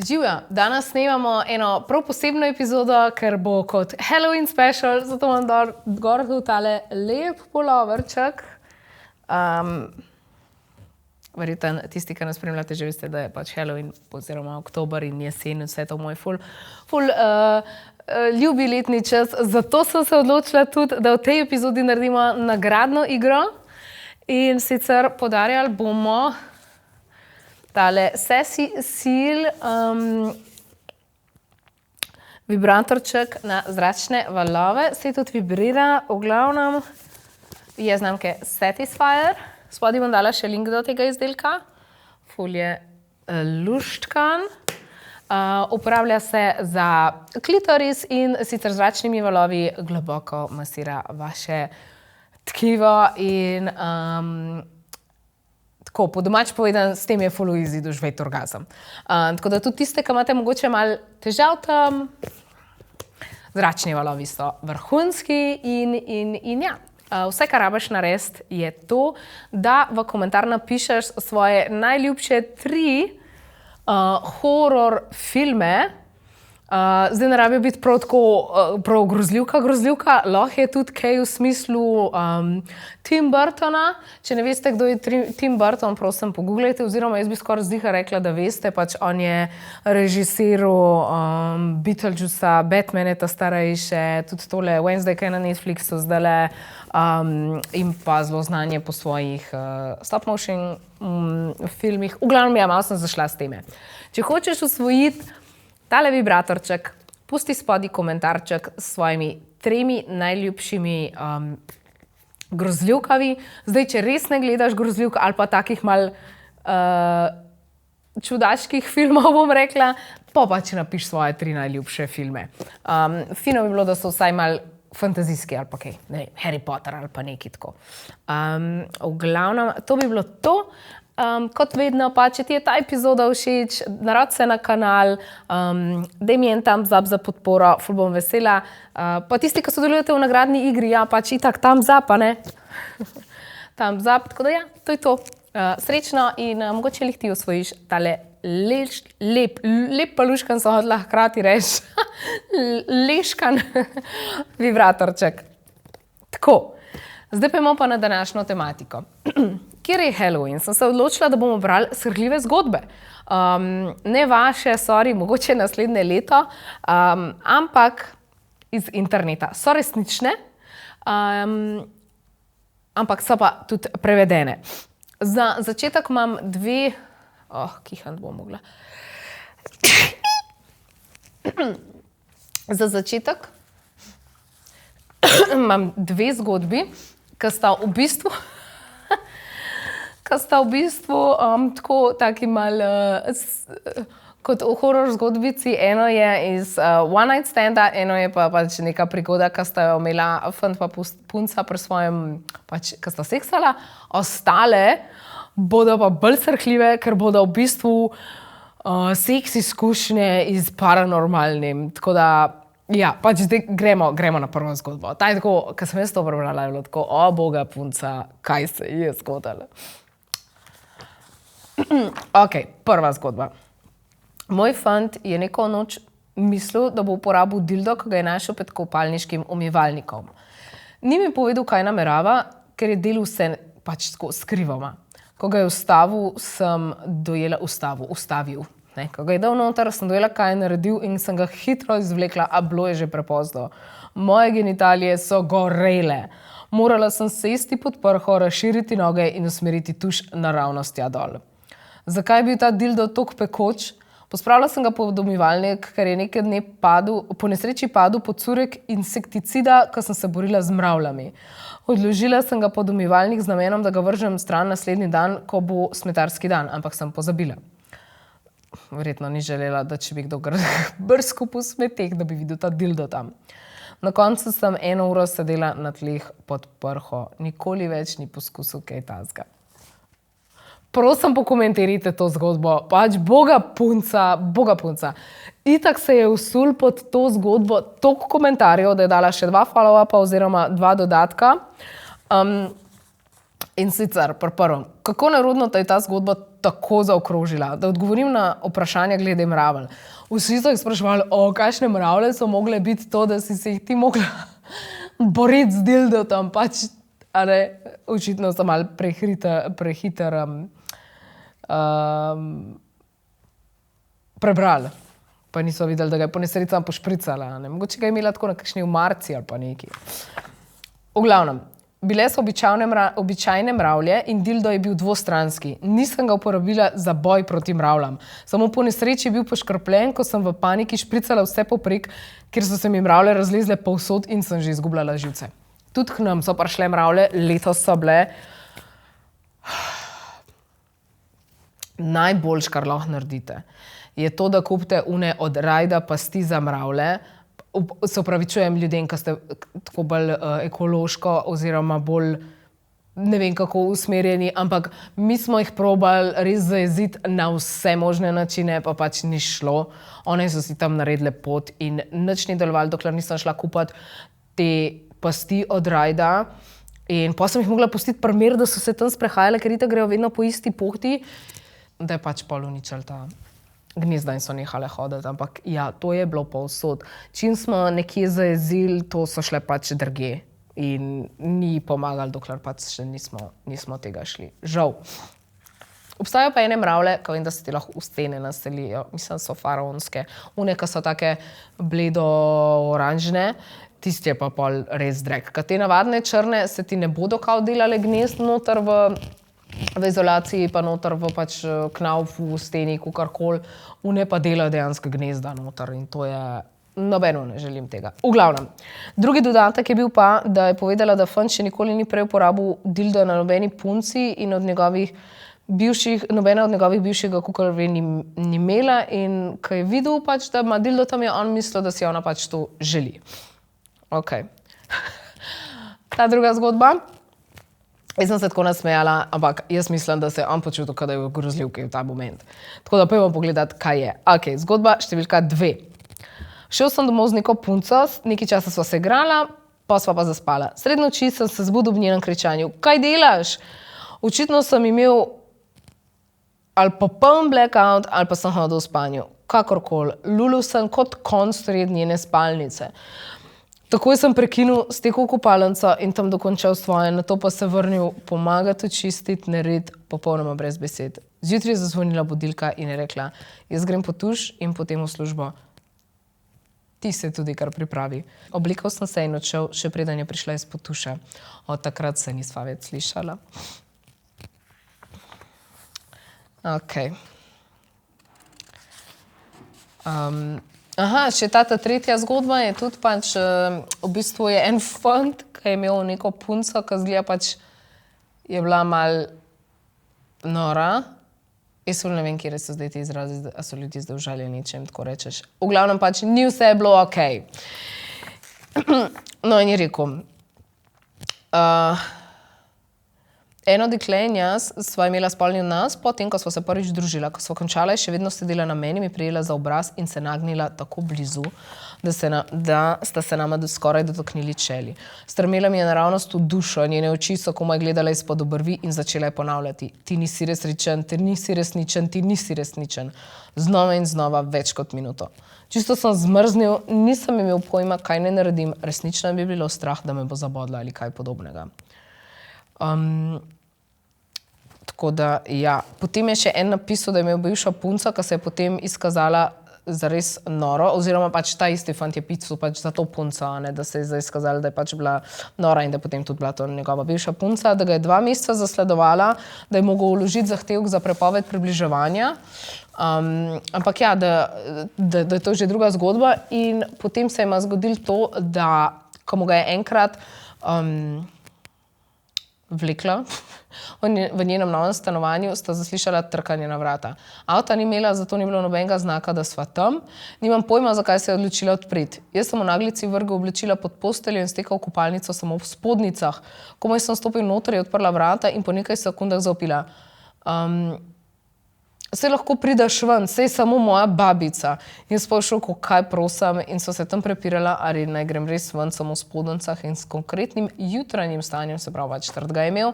Živja, danes snemamo eno prav posebno epizodo, ker bo kot Halloween special, zato imam gor tu tale lep puloverček. Verjetno tisti, ki nas spremljate, že veste, da je pač Halloween oziroma oktober in jesen in vse to moj ful ljubi letni čas. Zato sem se odločila tudi, da v tej epizodi naredimo nagradno igro in sicer podarjali bomo tale Cecil vibratorček na zračne valove. Se tudi vibrira, v glavnem je znamke Satisfyer. Spodaj bom dala še link do tega izdelka. Ful je luštkan. Uporablja se za klitoris in sicer zračnimi valovi globoko masira vaše tkivo in tako, po domač povedan, s tem je ful easy doživeti orgazem. Tako da tudi tiste, ki imate mogoče malo težav tam, zračni valovi so vrhunski in ja. Vse, kar rabiš narediti, je to, da v komentar napišeš svoje najljubše 3 horror filme. Zdaj ne rabijo biti prav tako prav grozljivka, lahko je tudi kaj v smislu Tim Burtona. Če ne veste, kdo je Tim Burton, prosim, pogooglejte, oziroma jaz bi skoraj zdiha rekla, da veste, pač on je režiseral Beetlejuicea, Batmane ta starejše, tudi tole Wednesday, kaj na Netflixu zdajle, in pa zelo znanje po svojih stop motion filmih. V glavnem, ja, malo sem zašla s teme. Če hočeš osvojiti tale vibratorček, pusti spodaj komentarček s svojimi 3 najljubšimi grozljivkami. Zdaj, če res ne gledaš grozljivk ali pa takih malo čudaških filmov, bom rekla, pa pač napiš svoje 3 najljubše filme. Fino bi bilo, da so vsaj malo fantazijski ali pa kaj, ne vem, Harry Potter ali pa nekaj tako. V glavnem, to bi bilo to. Kot vedno pa, če ti je ta epizoda všeč, narodi se na kanal, daj mi en thumbs up za podporo, ful bom vesela. Pa tisti, ki sodelujete v nagradni igri, ja, pač itak thumbs up, a ne? Thumbs up, tako da ja, to je to. Srečno in mogoče lih ti osvojiš tale lep paluškan, so hodila hkrati reči, leškan vibratorček. Tako, zdaj pa imamo pa na današnjo tematiko. Kjer je Halloween, sem se odločila, da bomo brali srhljive zgodbe. Ne vaše, sorry, mogoče naslednje leto, ampak iz interneta. So resnične, ampak so pa tudi prevedene. Za začetek imam 2... kihan bom mogla. Za začetek imam 2 zgodbi, ki sta v bistvu tako taki malo kot v horror zgodbici. Eno je iz One Night Standa, eno je pa pač neka prigoda, ki sta jo imela fant pa punca pri svojem, pač, ki sta seksala. Ostale bodo pa bolj srhljive, ker bodo v bistvu seks izkušnje iz paranormalnim. Tako da, ja, pač zdaj gremo na prvo zgodbo. Ta je tako, ko sem jaz to prebrala, je bilo tako, o boga punca, kaj se je zgodilo. Ok, prva zgodba. Moj fant je neko noč mislil, da bo uporabil dildo, ko ga je našel pred kopalniškim umivalnikom. Ni mi povedal, kaj namerava, ker je delal vse pač tako skrivoma. Ko ga je ustavil, sem dojela ustavil. Ne? Ko ga je dal noter, sem dojela, kaj je naredil in sem ga hitro izvlekla, a bilo je že prepozno. Moje genitalije so gorele. Morala sem sesti pod prho, razširiti noge in usmeriti tuš naravnost dol. Zakaj je bil ta dildo toliko pekoč? Pospravila sem ga pod umivalnik, ker je nekaj dne po nesreči padel pod curek insekticida, ko sem se borila z mravljami. Odložila sem ga pod umivalnik z namenom, da ga vržem stran naslednji dan, ko bo smetarski dan, ampak sem pozabila. Verjetno ni želela, da če bi kdo brskal po smeteh, da bi videl ta dildo tam. Na koncu sem 1 uro sedela na tleh pod prho. Nikoli več ni poskusil kaj tazga. Prosim, pokomentirajte to zgodbo. Pač boga punca. Itak se je usul pod to zgodbo toliko komentarjev, da je dala še 2 follow-upa oziroma 2 dodatka. In sicer, prvem, kako nerodno te je ta zgodba tako zaokrožila, da odgovorim na vprašanja glede mravelj. Vsi so jih spraševali, kakšne mravlje so mogle biti to, da si se jih ti mogla boriti z dildotom, pač, očitno so malo prehiter prebrali, pa niso videli, da ga je po nesreči sam pošpricala. Mogoče ga je imela tako na kakšni umarci ali pa neki. V glavnem, bile so običajne mravlje in dildo je bil dvostranski. Nisem ga uporabila za boj proti mravljam. Samo po nesreči je bil poškrpljen, ko sem v paniki špricala vse poprek, ker so se mi mravlje razlezle povsod in sem že izgubljala živce. Tudi k nam so prišle mravlje, letos so bile. Najboljš, kar lahko naredite, je to, da kupite une od Rajda pasti za mravlje. Se opravičujem ljudem, ki ste tako bolj ekološko oziroma bolj ne vem kako usmerjeni, ampak mi smo jih probali res zajeziti na vse možne načine, pa pač ni šlo. One so si tam naredile pot in nič ni delovalo, dokler nisem šla kupati te pasti od Rajda. In pa sem jih mogla pustiti primer, da so se tam sprehajale, ker itak grejo vedno po isti pohti, da je pač pol uničil ta gnezda in so nehale hoditi, ampak ja, to je bilo povsod. Čim smo nekje zajezili, to so šle pač drugje in ni pomagali, dokler pač še nismo tega šli. Žal. Obstajajo pa ene mravlje, ko vem, da se ti lahko v stene naselijo, mislim, so faraonske. Une, ki so take bledo-oranžne, tisti je pa pol res drek. Ka te navadne črne se ti ne bodo kao delale gnezd noter v izolaciji, pa noter v pač knaufu, v steni, kakorkoli, une pa delajo dejansko gnezda noter in to je, nobeno ne želim tega. V glavnem, drugi dodatek je bil pa, da je povedala, da fant še nikoli ni prej uporabil dildo na nobeni punci in nobena od njegovih bivših ga kakor ve ni imela in ko je videl pač, da ima dildo tam, je on mislil, da si ona pač to želi. Ok. Ta druga zgodba. Jaz sem se tako nasmejala, ampak jaz mislim, da se je on počutil, da je v grozljivki v ta moment. Tako da pojdimo pogledati, kaj je. Ok, zgodba številka 2. Šel sem domov z neko punco, nekaj časa sva se igrala, pa sva pa zaspala. Sred noči sem se zbudil v njenem kričanju. Kaj delaš? Očitno sem imel ali popoln blackout, ali pa sem hodil v spanju. Kakorkoli. Lulil sem kot konj sred njene spalnice. Takoj sem prekinil, stekel v kopalnico in tam dokončal svoje, nato pa se vrnil pomagati očistiti nered, popolnoma brez besed. Zjutraj je zazvonila budilka in je rekla, jaz grem po tuš in potem v službo. Ti se tudi kar pripravi. Oblikal sem se in odšel, še preden je prišla iz potuša. Od takrat se nisva več slišala. Ok. Še ta tretja zgodba je tudi pač, v bistvu je en fant, ki je imel neko punco, ki zgleda pač je bila mal nora. Jaz ne vem, kje so zdaj ti izrazi, a so ljudje zdaj užaljeni, če jim tako rečeš. V glavnem pač ni vse bilo okej. No in je rekel, eno dekle in jaz sva imela spolni odnos, potem, ko sva se prvič družila. Ko sva končala, je še vedno sedela na meni, mi prijela za obraz in se nagnila tako blizu, da sta se nama skoraj dotaknili čeli. Strmela mi je naravnost v dušo, njene oči so komaj gledale izpod obrvi in začela je ponavljati. Ti nisi resničen, ti nisi resničen, ti nisi resničen. Znova in znova, več kot minuto. Čisto sem zmrznil, nisem imel pojma, kaj ne naredim. Resnično bi bilo strah, da me bo zabodla ali kaj podobnega. Tako da, ja. Potem je še en napisal, da je imel bivša punca, ki se je potem izkazala zares noro, oziroma pač ta isti fant je pisal pač za to punco, da se je zdaj izkazala, da je pač bila nora in da je potem tudi bila to njegova bivša punca, da ga je 2 meseca zasledovala, da je mogel vložiti zahtevek za prepoved približevanja. Ampak ja, da je to že druga zgodba in potem se je zgodilo to, da ko mu ga je enkrat vlekla v njenem novem stanovanju, sta zaslišala trkanje na vrata. Avta ni imela, zato ni bilo nobenega znaka, da sva tam. Nimam pojma, zakaj se je odločila odpreti. Jaz sem v naglici vrgel oblačila pod posteljo in stekal v kopalnico samo v spodnicah. Komaj sem stopil noter, je odprla vrata in po nekaj sekundah zavpila. saj lahko prideš ven, saj samo moja babica. In jaz pa v šoku, kaj prosim, in so se tam prepirala, ali naj grem res ven samo v spodnicah in s konkretnim jutranjim stanjem, se pravi, četrt ga je imel,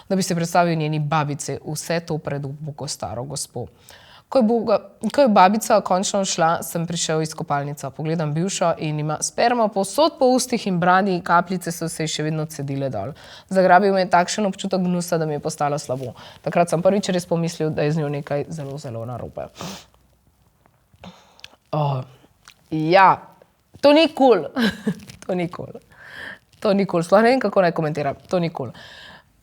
da bi se predstavil njeni babici, vse to pred ubogo staro gospo. Ko je babica končno šla, sem prišel iz kopalnica. Pogledam bivšo in ima sperma povsod po ustih in bradi, kapljice so se še vedno cedile dol. Zagrabil me je takšen občutek gnusa, da mi je postalo slabo. Takrat sem prvič res pomislil, da je z njo nekaj zelo, zelo narobe. Ja, to ni kul. To ni kul. To ni kul. Sploh ne vem, kako naj komentiram. To ni kul.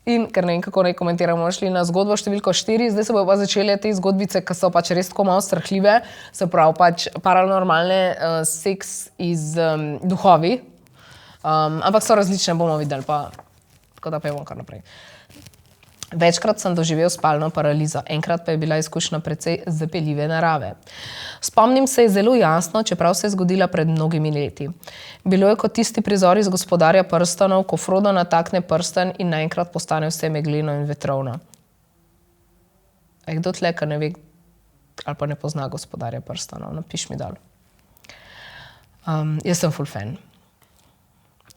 In ker ne vem, kako naj komentiramo, šli na zgodbo številko 4, zdaj se bojo pa začele te zgodbice, ki so pač res tako malo strahljive, se pravi pač paranormalne, seks iz duhovi, ampak so različne, bomo videli, pa tako da pojmo kar naprej. Večkrat sem doživel spalno paralizo, enkrat pa je bila izkušnja precej zapeljive narave. Spomnim se je zelo jasno, čeprav se je zgodila pred mnogimi leti. Bilo je kot tisti prizor iz Gospodarja prstanov, ko Frodo natakne prsten in naenkrat postane vse megleno in vetrovno. Kdo tle, ki ne ve ali pa ne pozna Gospodarja prstanov? Napiš mi dol. Jaz sem ful fan.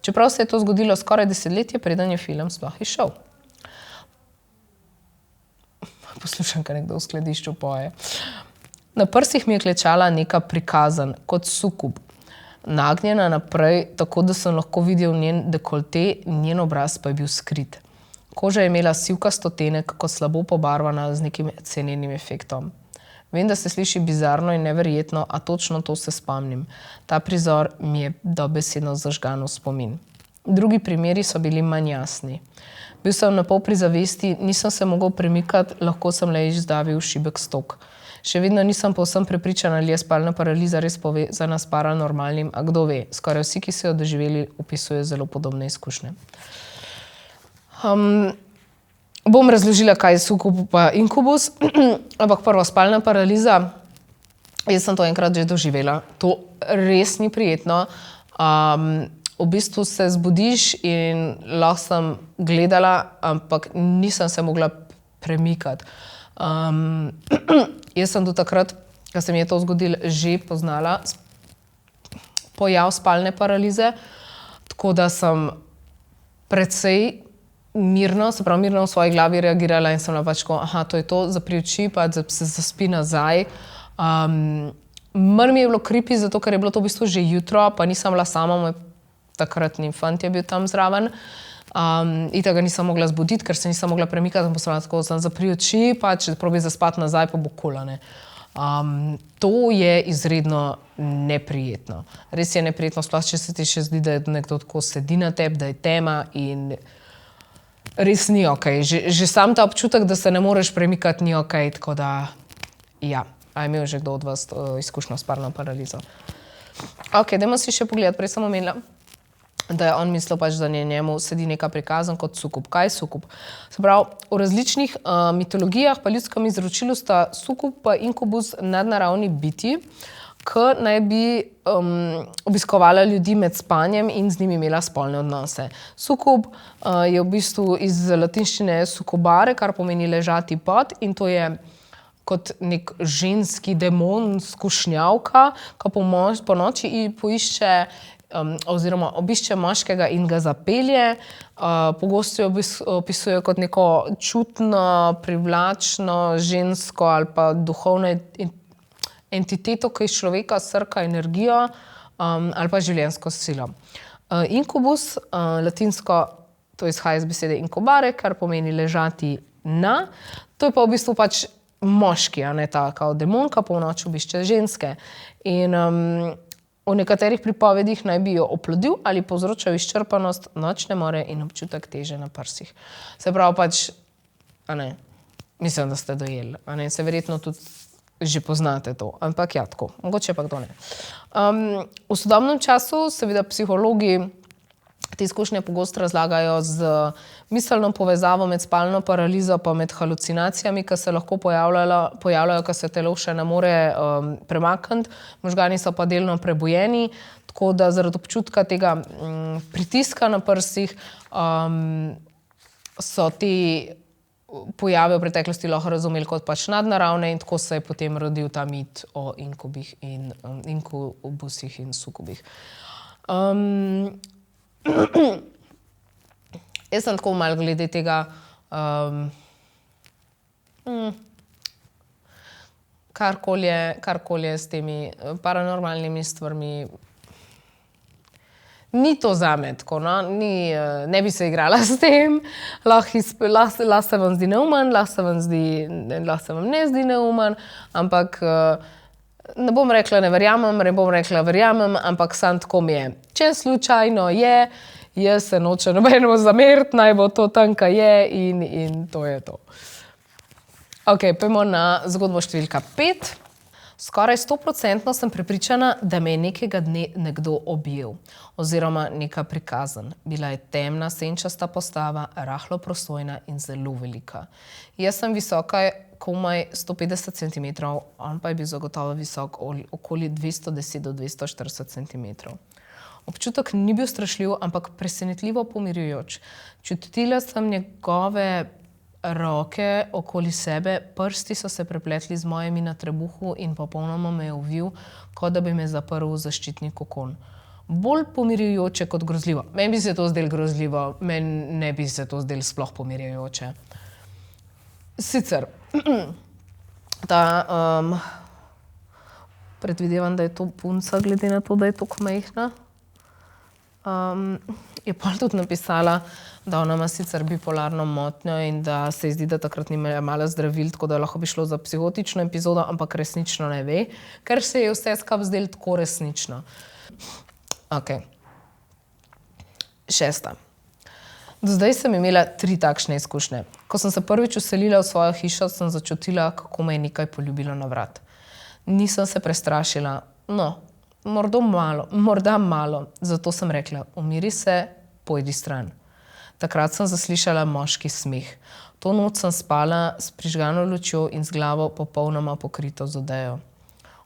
Čeprav se je to zgodilo skoraj desetletje, preden je film sploh izšel. Poslušam, kaj nekdo v skladišču poje. Na prsih mi je klečala neka prikazan, kot sukub. Nagnjena naprej, tako da sem lahko videl njen dekolte, njen obraz pa je bil skrit. Koža je imela sivkasto tenek, kot slabo pobarvana z nekim cenenim efektom. Vem, da se sliši bizarno in neverjetno, a točno to se spomnim. Ta prizor mi je dobesedno zažgan v spomin. Drugi primeri so bili manj jasni. Bil sem napol pri zavesti, nisem se mogel premikati, lahko sem le izdavil šibek stok. Še vedno nisem povsem prepričan, ali je spalna paraliza res povezana s paranormalnim, a kdo ve, skoraj vsi, ki so jo doživeli, opisujejo zelo podobne izkušnje. Bom razložila, kaj je sukub pa inkubus, ampak prvo, spalna paraliza, jaz sem to enkrat že doživela. To res ni prijetno. V bistvu se zbudiš in lahko sem gledala, ampak nisem se mogla premikati. Jaz sem do takrat, ko se mi je to zgodilo, že poznala pojav spalne paralize, tako da sem precej mirno, se pravi mirno v svoji glavi reagirala in sem bila pač tako, to je to, zapri oči, pa se zaspi nazaj. Manj mi je bilo creepy, zato ker je bilo to v bistvu že jutro, pa nisem bila sama, moj takratni fant je bil tam zraven. Itak ga nisem mogla zbuditi, ker se nisem mogla premikati, tako sem zapri oči, pa če probi zaspati nazaj, pa bo cool, ne. To je izredno neprijetno. Res je neprijetno, sploh če se ti še zdi, da je nekdo tako sedi na tebi, da je tema in res ni okej. Že sam ta občutek, da se ne moreš premikati, ni okej, tako da ja. A je imel že kdo od vas izkušnjo s spalno paralizo? Ok, dajmo si še pogledati, prej sem omenila, da je on mislil pač, da njemu sedi neka prikazan kot sukub. Kaj je sukub? Se pravi, v različnih mitologijah pa ljudskem izročilu sta sukub pa inkubus nadnaravni biti, ki naj bi obiskovala ljudi med spanjem in z njimi imela spolne odnose. Sukub je v bistvu iz latinščine sukubare, kar pomeni ležati pod, in to je kot nek ženski demon, skušnjavka, ki po noči poišče oziroma obišče moškega in ga zapelje. Pogosto jo opisujejo kot neko čutno, privlačno, žensko ali pa duhovno entiteto, ki iz človeka srka energijo ali pa življenjsko silo. Inkubus, latinsko, to izhaja iz besede incubare, kar pomeni ležati na. To je pa v bistvu pač moški, a ne ta kao demon, ki po noči obišče ženske. In v nekaterih pripovedih naj bi jo oplodil ali povzročal izčrpanost, nočne more in občutek teže na prsih. Se pravi pač, a ne, mislim, da ste dojeli, a ne, se verjetno tudi že poznate to, ampak ja, tako, mogoče pa kdo ne. V sodobnem času seveda psihologi te izkušnje pogosto razlagajo z miselno povezavo med spalno paralizo pa med halucinacijami, ki se lahko pojavljajo, ko se telo še ne more premakniti, možgani so pa delno prebujeni, tako da zaradi občutka tega pritiska na prsih so te pojave v preteklosti lahko razumeli kot pač nadnaravne in tako se je potem rodil ta mit o inkubih in inkubusih in sukubih. Jaz sem tako malo glede tega karkoli je s temi paranormalnimi stvarmi. Ni to zame tako, no? Ne bi se igrala s tem, lahko se vam zdi neumen, lahko se vam ne zdi neumen, ampak ne bom rekla ne verjamem, ne bom rekla verjamem, ampak samo tako mi je. Če slučajno je, jaz se nočem nobenemu zameriti, naj bo to tam, kaj je in to je to. Ok, pojdimo na zgodbo številka 5. Skoraj 100% sem prepričana, da me je nekega dne nekdo objel oziroma neka prikazan. Bila je temna, senčasta postava, rahlo prosojna in zelo velika. Jaz sem visoka komaj 150 cm, on pa je bil zagotovo visok okoli 210 do 240 cm. Občutek ni bil strašljiv, ampak presenetljivo pomirjujoč. Čutila sem njegove roke okoli sebe, prsti so se prepletli z mojimi na trebuhu in popolnoma me je ovil, kot da bi me zaprl v zaščitni kokon. Bolj pomirjujoče kot grozljivo. Meni bi se to zdelo grozljivo, meni ne bi se to zdelo sploh pomirjujoče. Sicer, predvidevam, da je to punca, glede na to, da je toliko majhna. Je pa tudi napisala, da ona ima sicer bipolarno motnjo in da se ji zdi, da takrat ni imela zdravil, tako da lahko bi šlo za psihotično epizodo, ampak resnično ne ve, ker se je vse skupaj zdelo tako resnično. Ok. 6. Do zdaj sem imela 3 takšne izkušnje. Ko sem se prvič vselila v svojo hišo, sem začutila, kako me je nekaj poljubilo na vrat. Nisem se prestrašila, no, morda malo, zato sem rekla, umiri se, pojdi stran. Takrat sem zaslišala moški smeh. To noč sem spala s prižgano lučjo in z glavo popolnoma pokrito z odejo.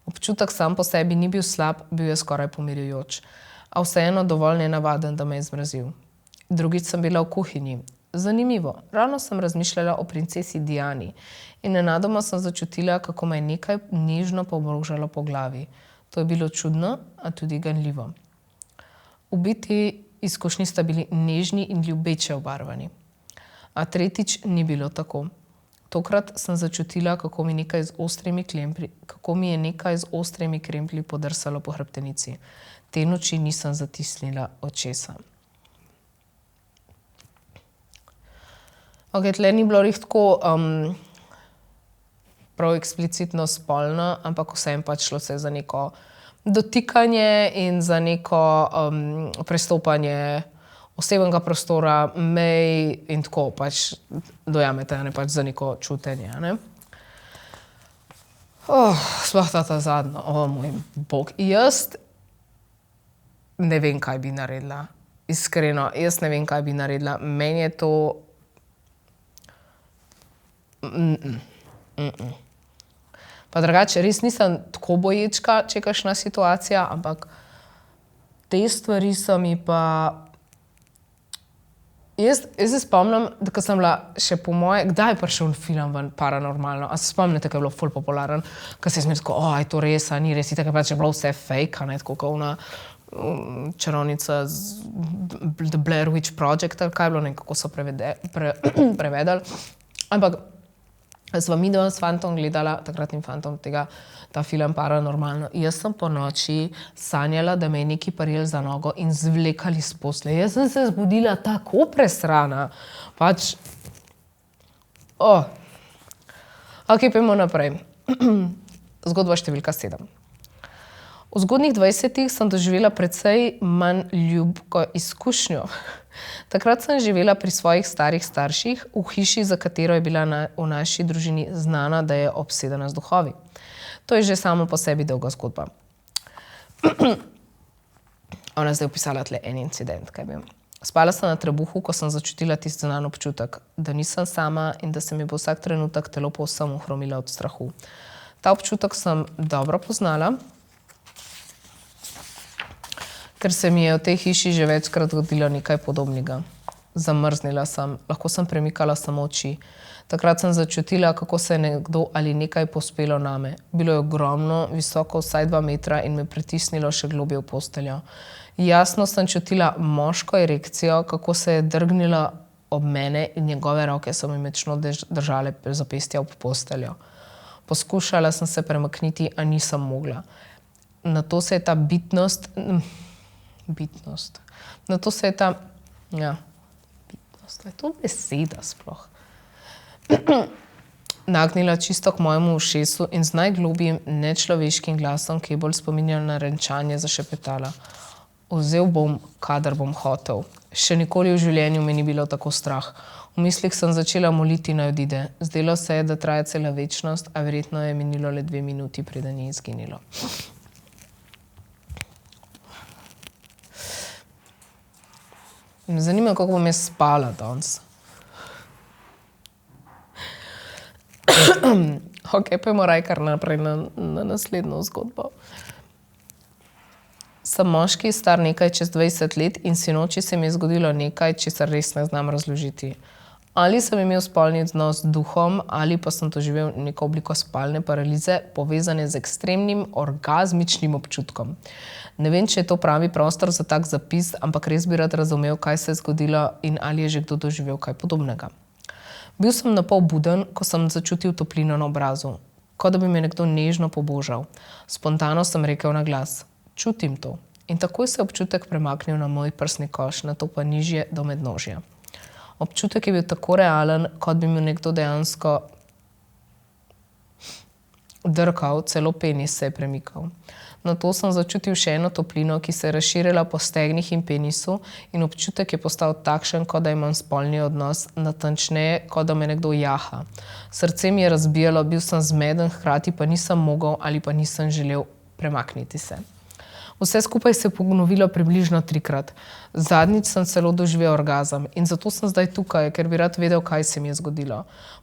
Občutek sam po sebi ni bil slab, bil je skoraj pomirjujoč, a vseeno dovolj nenavaden, da me je zmrazil. Drugič sem bila v kuhinji. Zanimivo, ravno sem razmišljala o princesi Diani in nenadoma sem začutila, kako me je nekaj nežno pobružalo po glavi. To je bilo čudno, a tudi ganljivo. Ubiti izkušnji sta bili nežni in ljubeče obarvani. A tretjič ni bilo tako. Tokrat sem začutila, kako mi je nekaj z ostrimi kremplji podrsalo po hrbtenici. Te noči nisem zatisnila očesa. Ok, tle ni bilo res tako prav eksplicitno spolno, ampak vsem pač šlo se za neko dotikanje in za neko prestopanje osebnega prostora, mej in tako pač dojamete, ne, pač za neko čutenje, ne. Sploh ta zadnja, moj bog. Jaz ne vem, kaj bi naredila. Iskreno, jaz ne vem, kaj bi naredila. Meni je to Pa drugače, res nisem tako boječka, če je kakšna situacija, ampak te stvari so mi pa... Jaz se spomnim, da ko sem bila še po moje... Kdaj je prišel film ven Paranormalno? A se spomnite, ko je bilo ful popularen? Ko se je smer tako, je to res, a ni res? Tako je pač bilo vse fake, ne? Tako kot ona čarovnica z The Blair Witch Project, ali kaj je bilo, nekako so prevedali. Ampak sva midva s fantom gledala, takratnim fantom, ta film Paranormalno. Jaz sem po noči sanjala, da me je neki prijel za nogo in zvlekali s posle. Jaz sem se zbudila tako presrana. Pač... Ok, pojdimo naprej. Zgodba številka 7. V zgodnjih 20-ih sem doživela precej manj ljubko izkušnjo. Takrat sem živela pri svojih starih starših, v hiši, za katero je bila v naši družini znana, da je obsedena z duhovi. To je že samo po sebi dolga zgodba. Ona je zdaj opisala tle en incident, kaj bi. Spala sem na trebuhu, ko sem začutila tisti znan občutek, da nisem sama in da se mi bo vsak trenutek telo povsem ohromilo od strahu. Ta občutek sem dobro poznala, ker se mi je v tej hiši že večkrat zgodilo nekaj podobnega. Zamrznila sem, lahko sem premikala samo oči. Takrat sem začutila, kako se je nekdo ali nekaj pospelo name. Bilo je ogromno, visoko vsaj 2 metra in me pritisnilo še globje v posteljo. Jasno sem čutila moško erekcijo, kako se je drgnila ob mene in njegove roke so mi močno držale zapestja ob posteljo. Poskušala sem se premakniti, a nisem mogla. Nato se je ta bitnost, je to beseda sploh, nagnila čisto k mojemu ušesu in z najglobjim nečloveškim glasom, ki je bolj spominjal na renčanje, zašepetala. Vzel bom, kadar bom hotel. Še nikoli v življenju me ni bilo tako strah. V mislih sem začela moliti, naj odide. Zdelo se je, da traja cela večnost, a verjetno je minilo le 2 minuti, preden je izginilo. Me zanima, kako bom jaz spala danes. Ok, pojmo raj kar naprej na naslednjo zgodbo. Sem moški, star nekaj čez 20 let in sinoči se mi je zgodilo nekaj, česar res ne znam razložiti. Ali sem imel spolni odnos z duhom, ali pa sem doživel neko obliko spalne paralize, povezane z ekstremnim orgazmičnim občutkom. Ne vem, če je to pravi prostor za tak zapis, ampak res bi rad razumel, kaj se je zgodilo in ali je že kdo doživel kaj podobnega. Bil sem napol buden, ko sem začutil toplino na obrazu, kot da bi me nekdo nežno pobožal. Spontano sem rekel na glas: čutim to. In takoj se je občutek premaknil na moj prsni koš, nato pa nižje do mednožja. Občutek je bil tako realen, kot bi mi nekdo dejansko drkal, celo penis se je premikal. Nato sem začutil še eno toplino, ki se je razširila po stegnih in penisu in občutek je postal takšen, kot da imam spolni odnos, natančneje, kot da me nekdo jaha. Srce mi je razbijalo, bil sem zmeden, hkrati pa nisem mogel ali pa nisem želel premakniti se. Vse skupaj se je ponovilo približno 3-krat. Zadnjič sem celo doživel orgazem in zato sem zdaj tukaj, ker bi rad vedel, kaj se mi je zgodilo.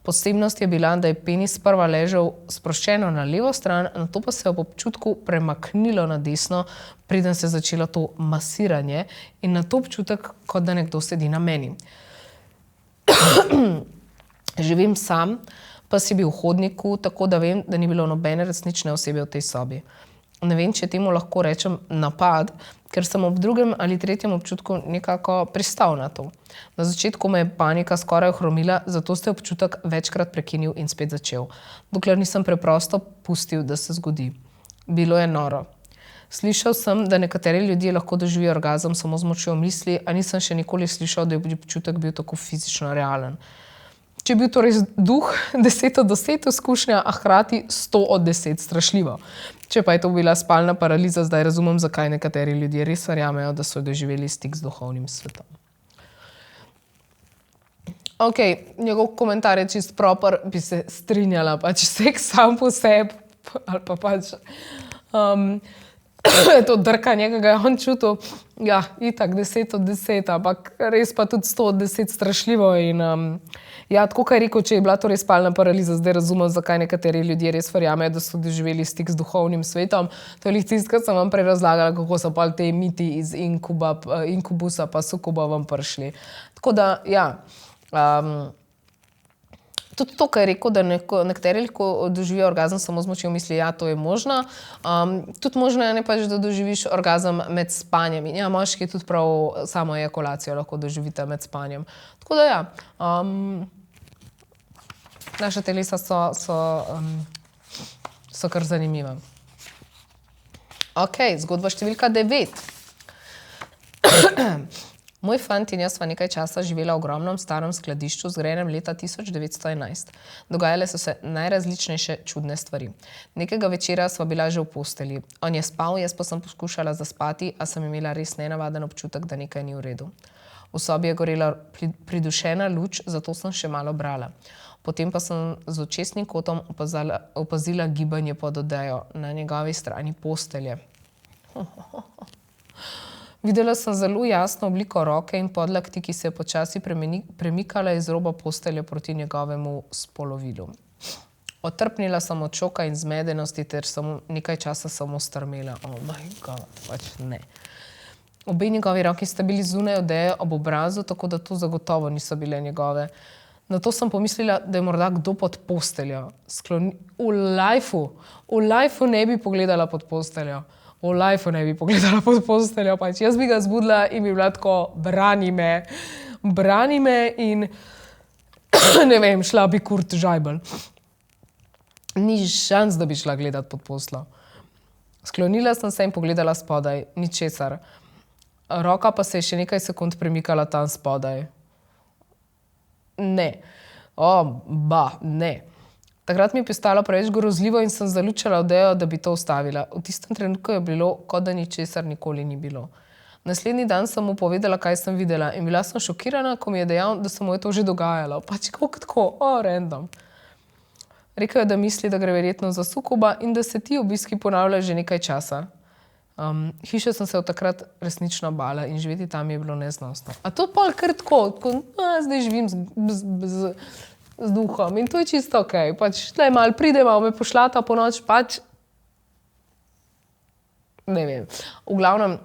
Posebnost je bila, da je penis sprva ležal sproščeno na levo stran, nato pa se je ob občutku premaknilo na desno, preden se je začelo to masiranje in nato občutek, kot da nekdo sedi na meni. Živim sam, pa si bil v hodniku, tako da vem, da ni bilo nobene resnične osebe v tej sobi. Ne vem, če temu lahko rečem napad, ker sem ob 2. ali 3. občutku nekako pristal na to. Na začetku me je panika skoraj ohromila, zato se je občutek večkrat prekinil in spet začel. Dokler nisem preprosto pustil, da se zgodi. Bilo je noro. Slišal sem, da nekateri ljudje lahko doživijo orgazem samo z močjo misli, a nisem še nikoli slišal, da je občutek bil tako fizično realen. Če je bil to res duh, 10 od 10 izkušnja, a hkrati 100 od 10 strašljivo. Če pa je to bila spalna paraliza, zdaj razumem, zakaj nekateri ljudje res verjamejo, da so doživeli stik z duhovnim svetom. Ok, njegov komentar je čist proper, bi se strinjala, pač seks sam po sebi, ali pa pač to drkanje, ki ga je on čutil, ja, itak 10 od 10, ampak res pa tudi 100 od 10 strašljivo in ja, tako kaj je rekel, če je bila to res spalna paraliza, zdaj razumem, zakaj nekateri ljudje res verjamejo, da so doživeli stik z duhovnim svetom. To je tisto, kar sem vam prej razlagala, kako so pa te miti iz inkubusa pa sukuba vam prišli. Tako da, ja, tudi to, kar je rekel, da nekateri lahko doživijo orgazem samo z močjo misli, ja, to je možno. Tudi možno je, ne pač, da doživiš orgazem med spanjem. In ja, moški tudi prav samo ejakulacijo lahko doživite med spanjem. Tako da, ja, naša telesa so kar zanimiva. Ok, zgodba številka 9. Moj fant in jaz sva nekaj časa živela v ogromnem starem skladišču, zgrajenem leta 1911. Dogajale so se najrazličnejše čudne stvari. Nekega večera sva bila že v posteli. On je spal, jaz pa sem poskušala zaspati, a sem imela res nenavaden občutek, da nekaj ni v redu. V sobi je gorela pridušena luč, zato sem še malo brala. Potem pa sem z očesnim kotom opazila gibanje pod odejo na njegovi strani postelje. Videla sem zelo jasno obliko roke in podlakti, ki se je počasi premikala iz roba postelje proti njegovemu spolovilu. Otrpnila sem od šoka in zmedenosti ter sem nekaj časa samo strmela. Oh my god, pač ne. Obe njegovi roki sta bili zunaj odeje ob obrazu, tako da to zagotovo niso bile njegove. Na to sem pomislila, da je morda kdo pod posteljo. V lifeu ne bi pogledala pod posteljo. V lifeu ne bi pogledala pod posteljo. Pač jaz bi ga zbudila in bi bila tako, brani me in ne vem, šla bi Kurt Žajbel. Ni šans, da bi šla gledat pod posteljo. Sklonila sem se in pogledala spodaj, ničesar. Roka pa se je še nekaj sekund premikala tam spodaj. Ne. Ne. Takrat mi je postalo preveč grozljivo in sem zalučala odejo, da bi to ustavila. V tistem trenutku je bilo, kot da ničesar nikoli ni bilo. Naslednji dan sem mu povedala, kaj sem videla in bila sem šokirana, ko mi je dejal, da se mu je to že dogajalo. Pač tako, random. Rekel je, da misli, da gre verjetno za sukuba in da se ti obiski ponavljajo že nekaj časa. Hiše sem se od takrat resnično bala in živeti tam je bilo neznosno. A to pol kar tako, zdaj živim z duhom in to je čisto okej. Pač tlej malo pride, malo me pošlata po noč, pač ne vem. V glavnem,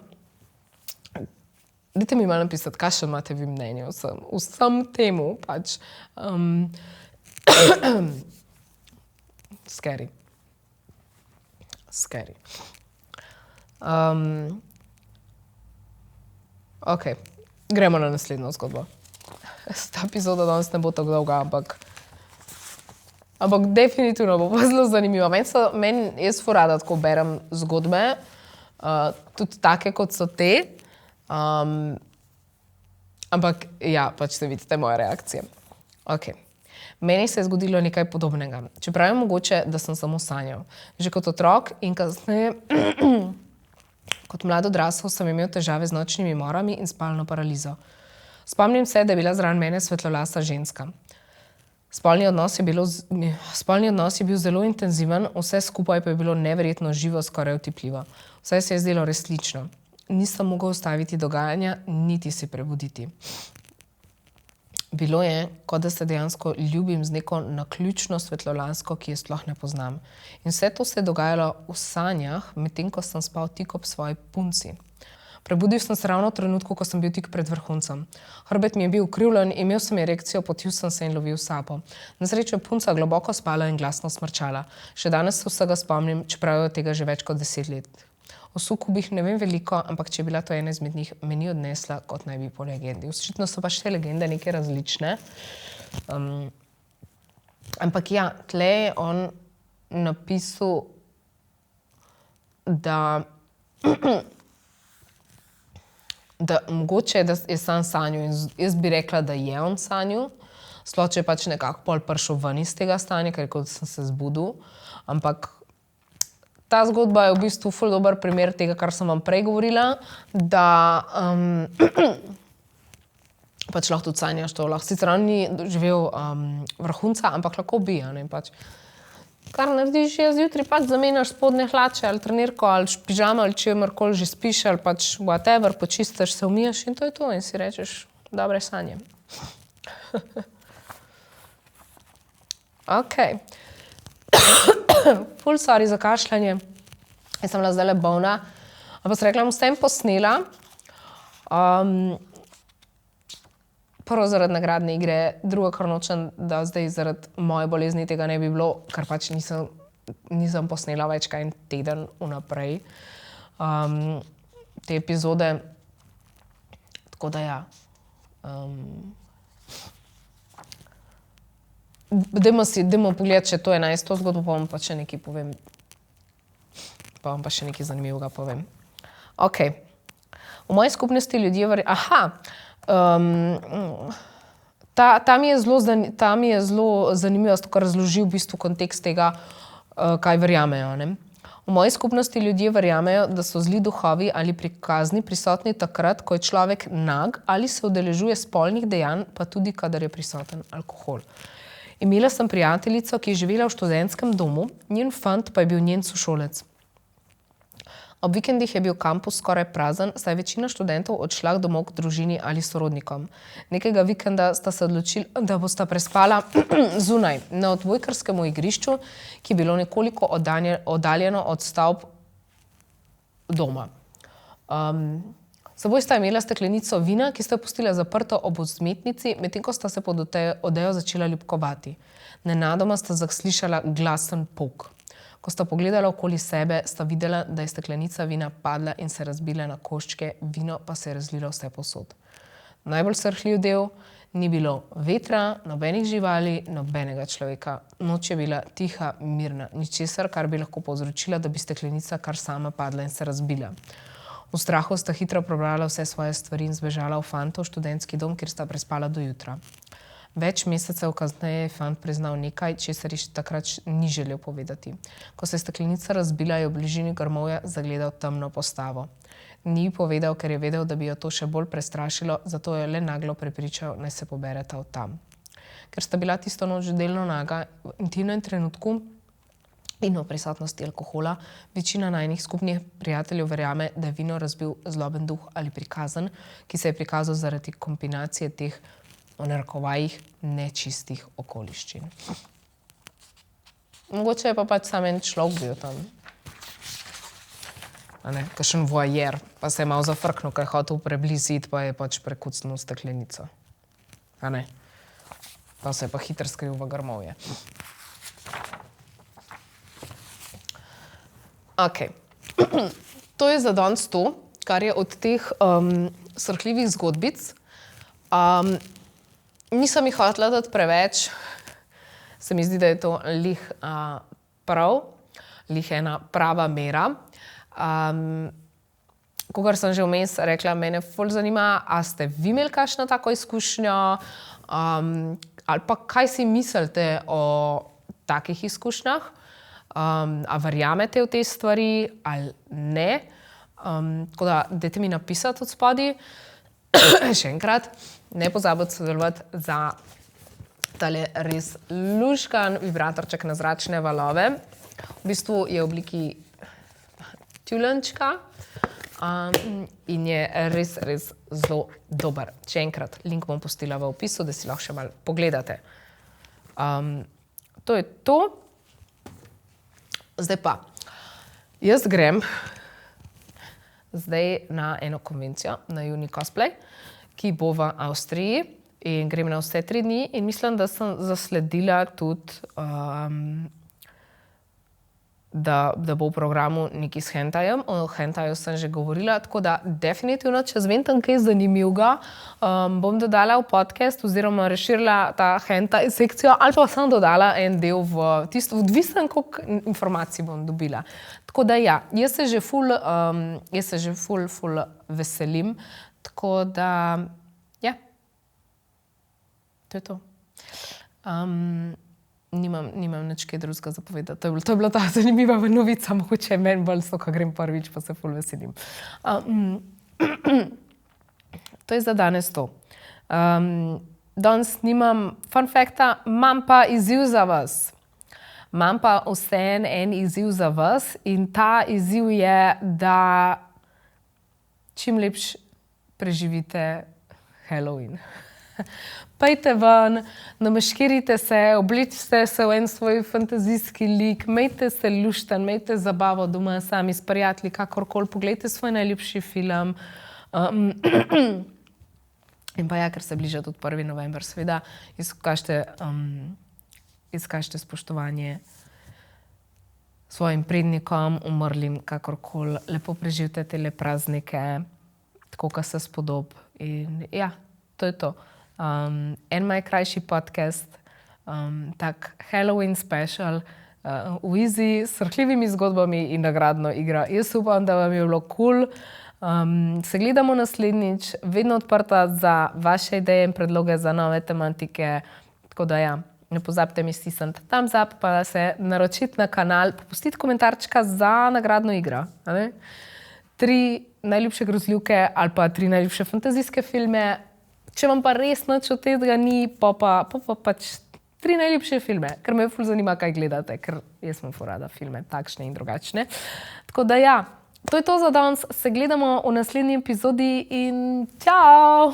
dajte mi malo napisati, kakšen imate vi mnenje vsem temu, pač scary. Ok, gremo na naslednjo zgodbo. Ta epizoda danes ne bo tako dolga, ampak definitivno bo pa zelo zanimiva. Jaz ful rada tako berem zgodbe, tudi take, kot so te. Ampak ja, pač se vidite moje reakcije. Ok. Meni se je zgodilo nekaj podobnega. Čeprav je mogoče, da sem samo sanjal. Že kot otrok in kasneje kot mlad odrasel sem imel težave z nočnimi morami in spalno paralizo. Spomnim se, da je bila zraven mene svetlolasa ženska. Spolni odnos je bil zelo intenziven, vse skupaj pa je bilo neverjetno živo, skoraj otipljivo. Vse se je zdelo resnično. Nisem mogel ustaviti dogajanja, niti se prebuditi. Bilo je, kot da se dejansko ljubim z neko naključno svetlolasko, ki je sploh ne poznam. In vse to se je dogajalo v sanjah, medtem ko sem spal tik ob svoji punci. Prebudil sem se ravno v trenutku, ko sem bil tik pred vrhuncem. Hrbet mi je bil ukrivljen, imel sem erekcijo, potil sem se in lovil sapo. Na srečo je punca globoko spala in glasno smrčala. Še danes se vsega spomnim, čeprav je od tega že več kot 10 let. O sukubih ne vem veliko, ampak če je bila to ena izmed njih, me ni odnesla, kot naj bi po legendi. Očitno so pač te legende neke različne. Ampak ja, tle je on napisal, da mogoče je sam sanjal in jaz bi rekla, da je on sanjal. Sloče je pač nekako pol prišel ven iz tega stanja, ker kot sem se zbudil. Ampak ta zgodba je v bistvu ful dober primer tega, kar sem vam prej govorila, da pač lahko tudi sanjaš to. Sicer on ni doživel vrhunca, ampak lahko bi. Pač. Kar narediš, je zjutraj pač zamenjaš spodnje hlače ali trenirko ali pižamo ali čemerkoli že spiš ali pač whatever, počistiš, se umiješ in to je to. In si rečeš, dobre sanje. Ok. Ful sorry za kašljanje. Jaz sem bila zdajle bolna. Ampak sem rekla, bom s tem posnela. Prvo zaradi nagradne igre, drugo, kar nočem, da zdaj zaradi moje bolezni tega ne bi bilo, ker pač nisem posnela več kaj en teden vnaprej. Te epizode. Tako da ja. Dajmo pogledati, če to je 11. zgodbo, pa vam pa še nekaj povem. Pa vam pa še nekaj zanimivega povem. Ok. V moji skupnosti ljudje ta mi je zelo zanimiva, ker razloži v bistvu kontekst tega, kaj verjamejo. Ne? V moji skupnosti ljudje verjamejo, da so zli duhovi ali prikazni prisotni takrat, ko je človek nag ali se udeležuje spolnih dejanj, pa tudi, kadar je prisoten alkohol. Imela sem prijateljico, ki je živela v študentskem domu, njen fant pa je bil njen sošolec. Ob vikendih je bil kampus skoraj prazen, saj je večina študentov odšla domov k družini ali sorodnikom. Nekega vikenda sta se odločili, da bosta prespala zunaj, na odbojkarskem igrišču, ki je bilo nekoliko oddaljeno od stavb doma. Seboj sta imela steklenico vina, ki sta jo pustila zaprto ob vzmetnici, medtem ko sta se pod odejo začela ljubkovati. Nenadoma sta zaslišala glasen pok. Ko sta pogledala okoli sebe, sta videla, da je steklenica vina padla in se razbila na koščke, vino pa se je razlilo vse povsod. Najbolj srhljiv del, ni bilo vetra, nobenih živali, nobenega človeka. Noč je bila tiha, mirna, ničesar, kar bi lahko povzročila, da bi steklenica kar sama padla in se razbila. V strahu sta hitro prebrala vse svoje stvari in zbežala v fantov študentski dom, kjer sta prespala do jutra. Več mesecev kasneje je fant priznal nekaj, česar ji takrat ni želel povedati. Ko se je steklenica razbila, je v bližini grmovja zagledal temno postavo. Ni povedal, ker je vedel, da bi jo to še bolj prestrašilo, zato je le naglo prepričal, naj se pobereta od tam. Ker sta bila tisto noč delno naga, v intimnem trenutku in v prisotnosti alkohola, večina najinih skupnih prijateljev verjame, da je vino razbil zloben duh ali prikazen, ki se je prikazal zaradi kombinacije teh v narekovajih nečistih okoliščin. Mogoče je pa pač sam en človek bil tam. Kakšen voajer, pa se je malo zafrknil, kaj je hotel prebliziti, pa je pač prekucnil steklenico. Pa se je pa hitro skril v grmovje. To je za danes to, kar je od teh srhljivih zgodbic. Nisem jih hotela dati preveč, se mi zdi, da je to lih prav, lih ena prava mera. Kakor sem že vmes rekla, mene ful zanima, a ste vi imeli kakšno tako izkušnjo, ali pa kaj si mislite o takih izkušnjah, a verjamete v te stvari ali ne. Tako da, dajte mi napisati od spodaj. Še enkrat, ne pozabite sodelovati za tale res luškan vibratorček na zračne valove. V bistvu je v obliki tjulenčka in je res, res zelo dober. Še enkrat, link bom pustila v opisu, da si lahko še malo pogledate. To je to. Zdaj pa, jaz grem zdaj na eno konvencijo, na Uni Cosplay, ki bo v Avstriji in grem na vse 3 dni in mislim, da sem zasledila tudi, da bo v programu nekaj s hentajem. O hentaju sem že govorila, tako da definitivno, če zvem tam kaj zanimivega, bom dodala v podcast oziroma razširila ta hentaj sekcijo ali pa sem dodala en del v tisto, odvisno koliko informacij bom dobila. Tako da ja, jaz se že ful veselim, tako da ja, to je to. Nimam nič kaj drugega za povedati. To je bila ta zanimiva novica, mogoče meni bolj so, ko grem prvič, pa se ful veselim. To je za danes to. Danes nimam fun facta, imam pa izziv za vas. Imam pa vseeno en izziv za vas in ta izziv je, da čim lepše preživite Halloween. Pejte ven, namaškirite se, oblečite se v en svoj fantazijski lik, imejte se lušten, imejte zabavo doma sami s prijatelji, kakorkoli, poglejte svoj najljubši film. In pa ja, ker se bliža tudi 1. november, seveda izkažite spoštovanje svojim prednikom, umrlim, kakorkoli, lepo preživite tele praznike, tako, kot se spodob. In ja, to je to. En moj krajši podcast, tak Halloween special, v Easy, s srhljivimi zgodbami in nagradno igro. Jaz upam, da vam je bilo cool. Se gledamo naslednjič, vedno odprta za vaše ideje in predloge za nove tematike. Tako da ja, ne pozabite mi stisniti thumbs up, pa se naročiti na kanal, popustiti komentarčka za nagradno igro. 3 najljubše grozljivke ali pa 3 najljubše fantazijske filme. Če vam pa res nič od tega ni, pa pač 3 najljubše filme, ker me ful zanima, kaj gledate, ker jaz sem ful rada filme, takšne in drugačne. Tako da ja, to je to za danes, se gledamo v naslednji epizodi in čau!